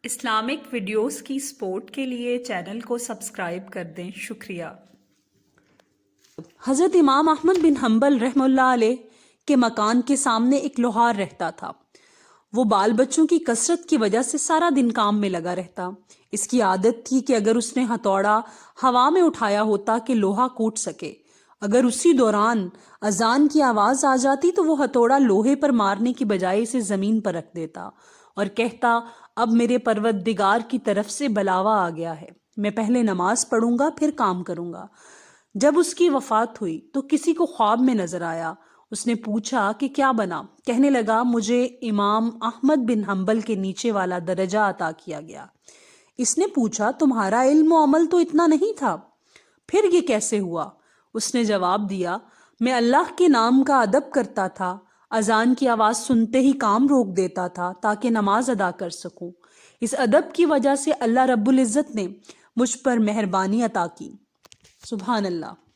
Islamic videos کی support کے لیے چینل کو سبسکرائب کر دیں، شکریہ۔ حضرت امام احمد بن حنبل رحمہ اللہ علیہ کے مکان کے سامنے ایک لوہار رہتا تھا۔ وہ بال بچوں کی کثرت کی وجہ سے سارا دن کام میں لگا رہتا۔ اس کی عادت تھی کہ اگر اس نے ہتھوڑا ہوا میں اٹھایا ہوتا کہ لوہا کوٹ سکے، اگر اسی دوران اذان کی آواز آ جاتی تو وہ ہتھوڑا لوہے پر مارنے کی بجائے اسے زمین پر رکھ دیتا اور کہتا، اب میرے پروردگار کی طرف سے بلاوا آ گیا ہے، میں پہلے نماز پڑھوں گا پھر کام کروں گا۔ جب اس کی وفات ہوئی تو کسی کو خواب میں نظر آیا۔ اس نے پوچھا کہ کیا بنا؟ کہنے لگا، مجھے امام احمد بن حنبل کے نیچے والا درجہ عطا کیا گیا۔ اس نے پوچھا، تمہارا علم و عمل تو اتنا نہیں تھا، پھر یہ کیسے ہوا؟ اس نے جواب دیا، میں اللہ کے نام کا ادب کرتا تھا، اذان کی آواز سنتے ہی کام روک دیتا تھا تاکہ نماز ادا کر سکوں۔ اس ادب کی وجہ سے اللہ رب العزت نے مجھ پر مہربانی عطا کی۔ سبحان اللہ۔